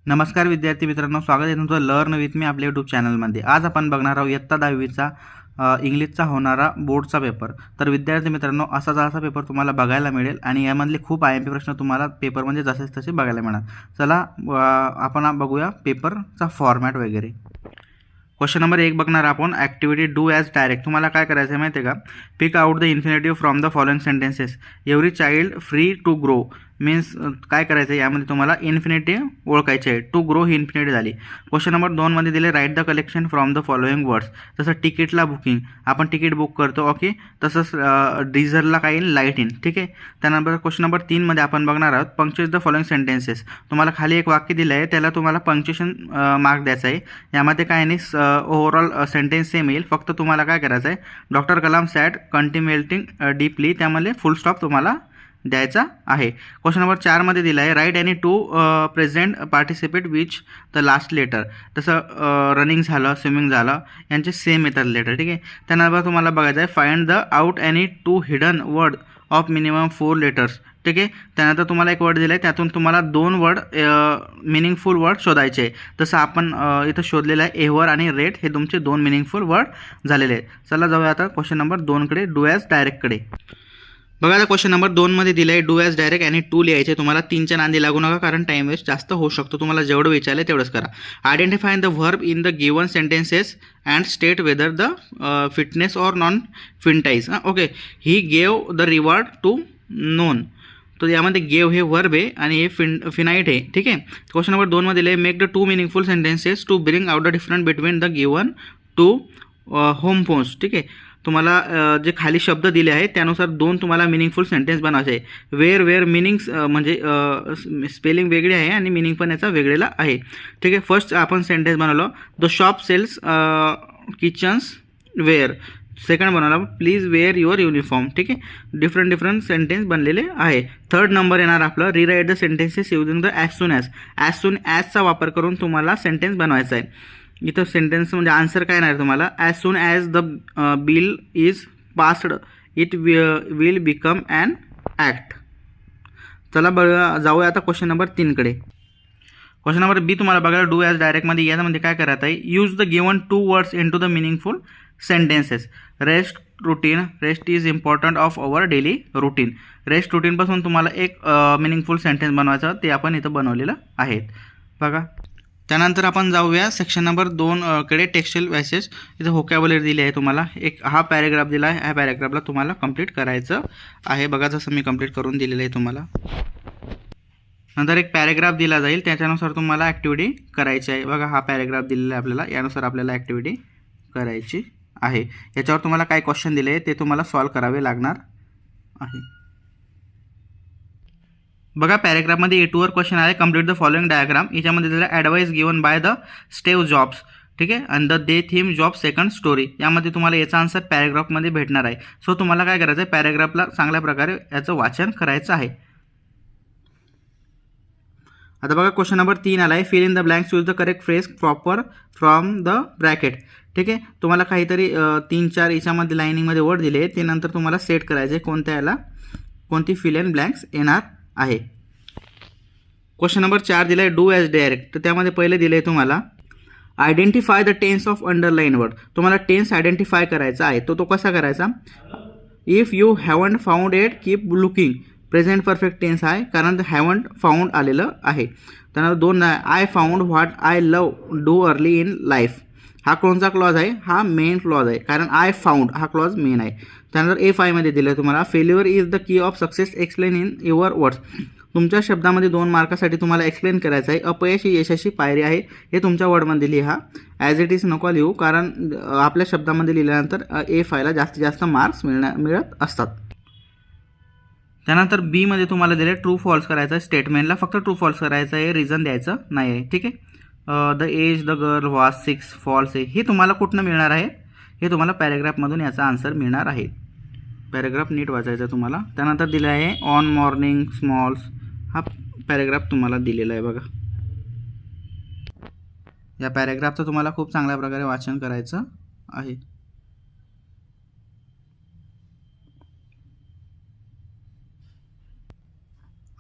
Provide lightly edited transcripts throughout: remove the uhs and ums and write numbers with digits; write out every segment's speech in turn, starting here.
नमस्कार विद्यार्थी मित्रांनो, स्वागत आहे तुमचं लर्न विथ मी आपल्या यूट्यूब चॅनलमध्ये। आज आपण बघणार आहोत इयत्ता 10वीचा इंग्लिशचा होणारा बोर्डचा पेपर। तर विद्यार्थी मित्रांनो, असा पेपर तुम्हाला बघायला मिळेल आणि यामधले खूप IMP प्रश्न तुम्हाला पेपरमध्ये जसेच तसे बघायला मिळणार। चला आपण बघूया पेपरचा फॉर्मॅट वगैरे। क्वेश्चन नंबर 1 बघणार आपण, ॲक्टिव्हिटी डू ॲज डायरेक्ट। तुम्हाला काय करायचं आहे माहिती आहे का? Pick out the infinitive from the following sentences. Every child free to grow means काय करायचं आहे, यामध्ये तुम्हाला इन्फिनिटिव्ह ओळखायचे आहे। टू ग्रो ही इन्फिनिटिव्ह झाली। क्वेश्चन नंबर 2 मध्ये दिले, write the collection from the following words. जसं तिकीटला बुकिंग, आपण तिकीट बुक करतो, ओके, तसंच डिझलला काय येईल, लाईट इन, ठीक आहे। त्यानंतर क्वेश्चन नंबर 3 मध्ये आपण बघणार आहोत, पंक्चुएट द फॉलोइंग सेंटेन्सेस। तुम्हाला खाली एक वाक्य दिलं आहे, त्याला तुम्हाला पंक्च्युएशन मार्क द्यायचा आहे। यामध्ये काय नाही, ओव्हरऑल सेंटेन्स सेम येईल, फक्त तुम्हाला काय करायचं आहे, डॉक्टर कलाम सॅड कंटिन्युएटिंग डीपली, त्यामध्ये फुल स्टॉप तुम्हाला द्यायचा आहे। क्वेश्चन नंबर 4 मध्ये दिला आहे, write any two present participate which the last letter. तसं रनिंग झालं, स्विमिंग झालं, यांचे सेम येतात लेटर, ठीक आहे। त्यानंतर तुम्हाला बघायचं आहे, find the out any two hidden word of minimum 4 letters, ठीक आहे। त्यानंतर तुम्हाला एक वर्ड दिला आहे, त्यातून तुम्हाला 2 वर्ड मिनिंगफुल वर्ड शोधायचे आहे। तसं आपण इथं शोधलेलं आहे, एव्हर आणि रेट, हे तुमचे 2 मिनिंगफुल वर्ड झालेले आहेत। चला जाऊया आता क्वेश्चन नंबर 2 कडे, डू ॲज डायरेक्टकडे। बघा आता क्वेश्चन नंबर 2 मध्ये दिलं आहे, डू ॲज डायरेक्ट आणि टू लिहायचे। तुम्हाला 3च्या नांदी लागू नका, कारण टाइम वेस्ट जास्त होऊ शकतो। तुम्हाला जेवढं विचारलं तेवढंच करा। Identify the verb in the given sentences and state whether the fitness or non finites. Okay, he gave the reward to none, तो यामध्ये गेव हे वर्ब आहे आणि हे फिनाईट आहे, ठीक आहे। क्वेश्चन नंबर 2 मध्ये दिले, make the 2 meaningful sentences to bring out the different between the given two homophones, ठीक आहे। तुम्हाला जे खाली शब्द दिले आहेत त्यानुसार 2 तुम्हाला मिनिंगफुल सेंटेन्स बनवायचे आहे। वेअर मिनिंग्स म्हणजे स्पेलिंग वेगळी आहे आणि मिनिंग पण याचा वेगळेला आहे, ठीक आहे। फर्स्ट आपण सेंटेन्स बनवलं, the shop sells kitchens ware. Second बनवला, प्लीज वेअर युअर युनिफॉर्म, ठीक आहे। डिफरंट सेंटेन्स बनलेले आहे। थर्ड नंबर येणार आपलं, rewrite the sentences using the as soon ॲजचा वापर करून तुम्हाला सेंटेन्स बनवायचा आहे। इथं सेंटेन्स म्हणजे आन्सर काय येणार तुम्हाला, as soon as the bill is passed it will become an act. चला जाऊया आता क्वेश्चन नंबर 3 कडे। क्वेश्चन नंबर बी तुम्हाला बघायला, डू ॲज डायरेक्टमध्ये यामध्ये काय करायचं आहे, use the given 2 words in to the meaningful sentences. Rest routine, rest is important of our daily routine. Rest रुटीनपासून तुम्हाला एक मिनिंगफुल सेंटेन्स बनवायचं, ते आपण इथं बनवलेलं आहे बघा। त्यानंतर आपण जाऊया सेक्शन नंबर 2 कडे, टेक्स्चुअल पॅसेज। इथं व्होकॅब्युलरी दिली आहे तुम्हाला, एक हा पॅरेग्राफ दिला आहे, ह्या पॅरेग्राफला तुम्हाला कंप्लीट करायचं आहे बघा, जसं मी कंप्लीट करून दिलेलं आहे तुम्हाला। नंतर एक पॅरेग्राफ दिला जाईल, त्याच्यानुसार तुम्हाला ॲक्टिव्हिटी करायची आहे बघा। हा पॅरेग्राफ दिलेला आहे आपल्याला, यानुसार आपल्याला ॲक्टिव्हिटी करायची आहे। याच्यावर तुम्हाला काय क्वेश्चन दिले ते तुम्हाला सॉल्व करावे लागणार आहे बघा। पॅरेग्राफमध्ये A2 वर क्वेश्चन आहे, कंप्लीट द फॉलोइंग डायग्राम। याच्यामध्ये दिला advice given by the स्टेव jobs, ठीक आहे, आणि the they theme job second story. यामध्ये तुम्हाला याचा आन्सर पॅरेग्राफमध्ये भेटणार आहे। सो तुम्हाला काय करायचं आहे, पॅरेग्राफला चांगल्या प्रकारे याचं वाचन करायचं आहे। आता बघा क्वेश्चन नंबर 3 आला आहे, fill in the blanks, use the correct phrase proper from the bracket, ठीक आहे। तुम्हाला काहीतरी 3-4 याच्यामध्ये लाईनिंगमध्ये वर्ड दिले, ते नंतर तुम्हाला सेट करायचे कोणत्या याला कोणती फिल इन ब्लँक्स येणार आहे। क्वेश्चन नंबर 4 दिला आहे, डू ॲज डायरेक्ट। तर त्यामध्ये पहिले दिले आहे तुम्हाला, identify the tense of underline word. तुम्हाला टेन्स आयडेंटिफाय करायचा आहे, तो कसा करायचा, if you haven't found it keep looking. Present perfect tense आहे, कारण हॅवंट फाउंड आलेलं आहे। त्यानंतर 2 I found what I love do early in life. हा कोणचा क्लॉज आहे, हा मेन क्लॉज आहे, कारण आय फाउंड हा क्लॉज मेन आहे। त्यानंतर A5 मध्ये दिलं तुम्हाला, failure is the key of success, explain in your words. तुमच्या शब्दामध्ये 2 मार्कासाठी तुम्हाला एक्सप्लेन करायचं आहे। अपयश ही यशाची पायरी आहे, हे तुमच्या वर्डमध्ये लिहा। ॲज इट इज नको लिहू, कारण आपल्या शब्दामध्ये लिहिल्यानंतर A5 ला जास्तीत जास्त मार्क्स मिळत असतात। त्यानंतर बी मध्ये तुम्हाला दिले, ट्रू फॉल्स करायचं आहे। स्टेटमेंटला फक्त ट्रू फॉल्स करायचं आहे, रिझन द्यायचं नाही आहे, ठीक आहे। The age the girl was 6 false आहे, हे तुम्हाला कुठनं मिळणार आहे, हे तुम्हाला पॅरेग्राफमधून याचा आन्सर मिळणार आहे। पॅरेग्राफ नीट वाचायचा तुम्हाला। त्यानंतर दिलं आहे, ऑन मॉर्निंग स्मॉल्स, हा पॅरेग्राफ तुम्हाला दिलेला आहे बघा। या पॅरेग्राफचं तुम्हाला खूप चांगल्या प्रकारे वाचन करायचं आहे।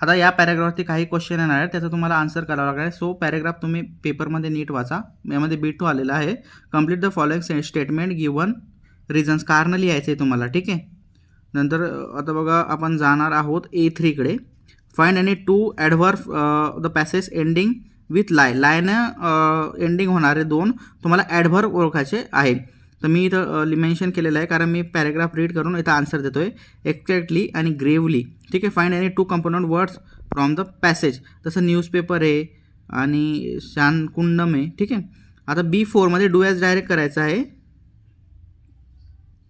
आता या पॅराग्राफवरती काही क्वेश्चन येणार आहे, त्याचं तुम्हाला आन्सर करावं लागणार आहे. सो पॅराग्राफ तुम्ही पेपरमध्ये नीट वाचा. यामध्ये B2 आलेला आहे. Complete the following statement given reasons, कारण लिहायचं आहे तुम्हाला, ठीक आहे. नंतर आता बघा आपण जाणार आहोत A3 कडे. Find any 2 adverb the passage ending with लायनं एंडिंग होणारे 2 तुम्हाला ॲडव्हर्ब ओळखायचे आहे. तर मी इथं मेन्शन केलेलं आहे कारण मी पॅराग्राफ रीड करून इथं आन्सर देतो आहे. एक्झॅक्टली आणि ग्रेवली, ठीक आहे. Find any 2 component words from the passage, तसं न्यूजपेपर आहे आणि शानकुंडम आहे, ठीक आहे. आता B4मध्ये डू ॲज डायरेक्ट करायचं आहे.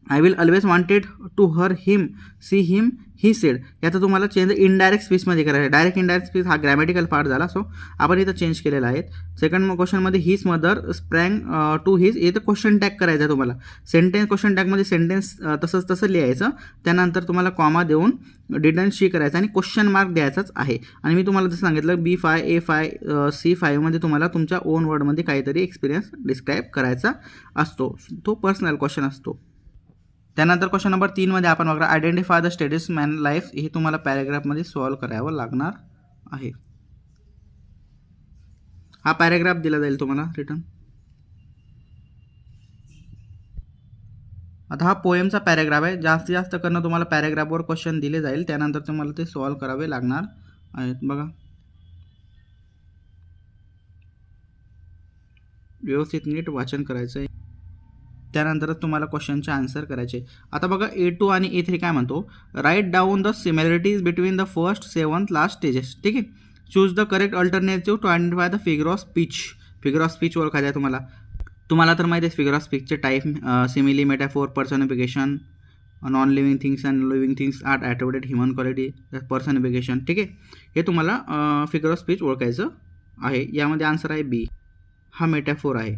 I will always wanted to her him see him he said, याचा तुम्हाला चेंज इनडायरेक्ट स्पीचमध्ये करायचं आहे. डायरेक्ट इनडायरेक्ट स्पीच हा ग्रॅमॅटिकल पार्ट झाला, सो आपण इथं चेंज केलेला आहे. सेकंड क्वेश्चनमध्ये his mother sprang to his, इथं क्वेश्चन टॅग करायचा आहे तुम्हाला. सेंटेन्स क्वेश्चन टॅगमध्ये सेंटेन्स तसं लिहायचं. त्यानंतर तुम्हाला कॉमा देऊन डिडंट शी करायचं आणि क्वेश्चन मार्क द्यायचाच आहे. आणि मी तुम्हाला जसं सांगितलं B5 A5 C5मध्ये तुम्हाला तुमच्या ओन वर्डमध्ये काहीतरी एक्सपिरियन्स डिस्क्राईब करायचा असतो. तो पर्सनल क्वेश्चन असतो. त्यानंतर क्वेश्चन नंबर 3मध्ये आपण बघा identify the status man life, हे तुम्हाला पॅराग्राफमध्ये सॉल्व्ह करावं लागणार आहे. हा पॅराग्राफ दिला जाईल तुम्हाला रिटर्न. आता हा पोएमचा पॅराग्राफ आहे. जास्तीत जास्त करणं तुम्हाला पॅराग्राफवर क्वेश्चन दिले जाईल, त्यानंतर तुम्हाला ते सॉल्व्ह करावे लागणार आहेत. बघा व्यवस्थित नीट वाचन करायचं आहे, त्यानंतरच तुम्हाला क्वेश्चनचे आन्सर करायचे. आता बघा A2 आणि A3 काय म्हणतो, write down the similarities between the first 7th last stages, ठीक आहे. Choose the correct alternative to identify the figure of speech. Figure of speech ओळखायचं आहे तुम्हाला तर माहिती आहे फिगर ऑफ स्पीचचे type, simile, metaphor, personification, non living things and living things are attributed human quality, personification, ठीक आहे. हे तुम्हाला फिगर ऑफ स्पीच ओळखायचं आहे. यामध्ये आन्सर आहे B, हा मेटाफोर आहे.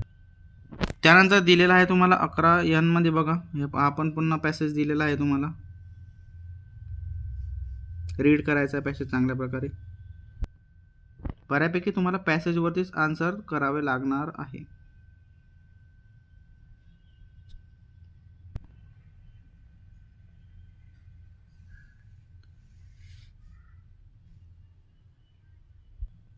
त्यानंतर दिलेला आहे तुम्हाला 11N मध्ये बघा, हे आपण पुन्हा पॅसेज दिलेला आहे तुम्हाला, रीड करायचा आहे पॅसेज चांगल्या प्रकारे. बऱ्यापैकी तुम्हाला पॅसेजवरतीच आन्सर करावे लागणार आहे.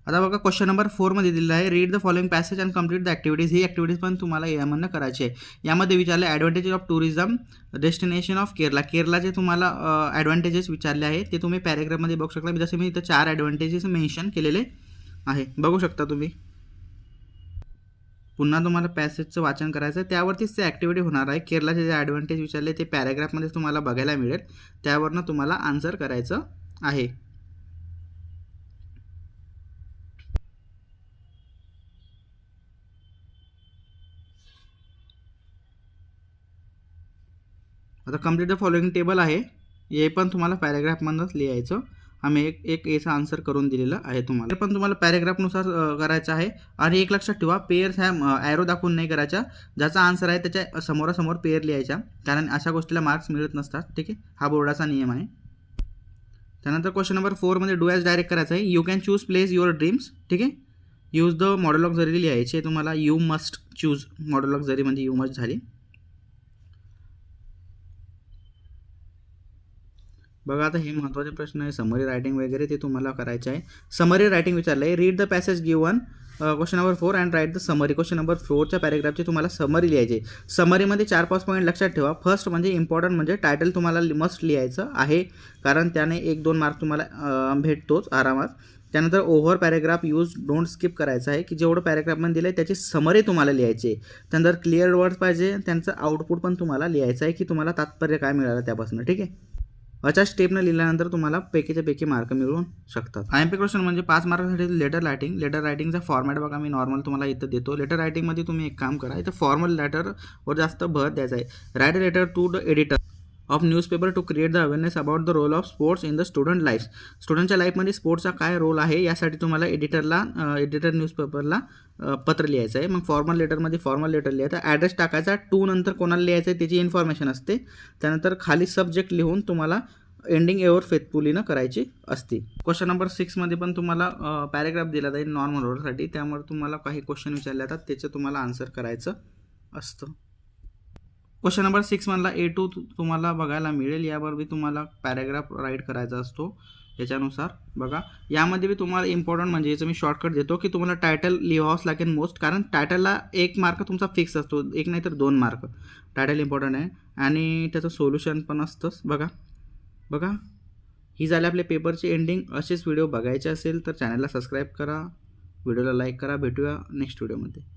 आता बघा क्वेश्चन नंबर 4मध्ये दिलेला आहे, read the following passage and complete the activities. ही ॲक्टिव्हिटीज पण तुम्हाला यामधनं करायची आहे. यामध्ये विचारले advantages of tourism destination of Kerala. केरलाचे तुम्हाला ॲडव्हान्टेजेस विचारले आहे, ते तुम्ही पॅराग्राफमध्ये बघू शकता. जसे मी इथं 4 ॲडव्हान्टेजेस मेन्शन केलेले आहे, बघू शकता तुम्ही. पुन्हा तुम्हाला पॅसेजचं वाचन करायचं आहे, त्यावरतीच ते ॲक्टिव्हिटी होणार आहे. केरलाचे जे ॲडव्हान्टेज विचारले ते पॅराग्राफमध्ये तुम्हाला बघायला मिळेल, त्यावरनं तुम्हाला आन्सर करायचं आहे. आता कंप्लीट द फॉलोइंग टेबल आहे, हे पण तुम्हाला पॅराग्राफमधूनच लिहायचं. आम्ही एक याचा आन्सर करून दिलेलं आहे तुम्हाला. हे पण तुम्हाला पॅराग्राफनुसार करायचं आहे. आणि एक लक्षात ठेवा, पेअर्स ह्या ॲरो दाखवून नाही करायच्या. ज्याचा आन्सर आहे त्याच्या समोरासमोर पेअर लिहायच्या, कारण अशा गोष्टीला मार्क्स मिळत नसतात, ठीक आहे. हा बोर्डाचा नियम आहे. त्यानंतर क्वेश्चन नंबर 4मध्ये डू ॲज डायरेक्ट करायचं आहे. You can choose place your dreams, ठीक आहे. यूज द मॉडेल ऑफ जरी लिहायचे तुम्हाला. You must choose model of जरी म्हणजे यू मस्ट झाली. बघा आता हे महत्त्वाचे प्रश्न आहे, समरी रायटिंग वगैरे ते तुम्हाला करायचे आहे. समरी रायटिंग विचारलं आहे, read the passage given question number 4 and write the summary. Question number 4च्या पॅराग्राफची तुम्हाला समरी लिहायची. समरीमध्ये 4-5 पॉईंट लक्षात ठेवा. फर्स्ट म्हणजे इम्पॉर्टंट म्हणजे टायटल तुम्हाला मस्ट लिहायचं आहे, कारण त्याने 1-2 मार्क तुम्हाला भेटतोच आरामात. त्यानंतर over paragraph use don't skip करायचं आहे, की जेवढं पॅराग्राफमध्ये दिलं आहे त्याची समरी तुम्हाला लिहायची आहे. त्यानंतर क्लिअर वर्ड्स पाहिजे, त्यांचं आउटपुट पण तुम्हाला लिहायचं आहे, की तुम्हाला तात्पर्य काय मिळालं त्यापासून, ठीक आहे. अशा स्टेपनं लिहिल्यानंतर तुम्हाला पैकीच्या पैकी मार्क मिळू शकतात. IMP क्वेश्चन म्हणजे 5 मार्कासाठी लेटर रायटिंग. लेटर रायटिंगचा फॉर्मॅट बघा मी नॉर्मल तुम्हाला इथं देतो. लेटर रायटिंगमध्ये तुम्ही एक काम करा, इथं फॉर्मल लेटरवर जास्त भर द्यायचा आहे. Write a letter to the editor of newspaper to create the awareness about the role of sports in the student life. स्टुडंटच्या लाईफमध्ये स्पोर्ट्सचा काय रोल आहे यासाठी तुम्हाला एडिटर न्यूजपेपरला पत्र लिहायचं आहे. मग फॉर्मल लेटरमध्ये फॉर्मल लेटर लिहायचं, ॲड्रेस टाकायचा, टू नंतर कोणाला लिहायचं आहे त्याची इन्फॉर्मेशन असते. त्यानंतर खाली सब्जेक्ट लिहून तुम्हाला एंडिंग एवर फेथफुलीनं करायची असते. क्वेश्चन नंबर 6मध्ये पण तुम्हाला पॅराग्राफ दिला जाईल नॉर्मल रोडसाठी, त्यामुळे तुम्हाला काही क्वेश्चन विचारले जातात, त्याचं तुम्हाला आन्सर करायचं असतं. क्वेश्चन नंबर 6 मधला A2 तुम्हाला बघायला मिळेल. यावर बी तुम्हाला पॅराग्राफ राईट करायचा असतो. याच्यानुसार बघा, यामध्ये बी तुम्हाला इम्पॉर्टंट म्हणजे याचं मी शॉर्टकट देतो की तुम्हाला टायटल लिहावंच लागेल मोस्ट, कारण टायटलला 1 मार्क तुमचा फिक्स असतो, 1 नाही तर 2 मार्क. टायटल इम्पॉर्टंट आहे आणि त्याचं सोल्युशन पण असतंच. बघा ही झाली आपल्या पेपरची एंडिंग. असेच व्हिडिओ बघायचे असेल तर चॅनलला सबस्क्राईब करा, व्हिडिओला लाईक करा. भेटूया नेक्स्ट व्हिडिओमध्ये.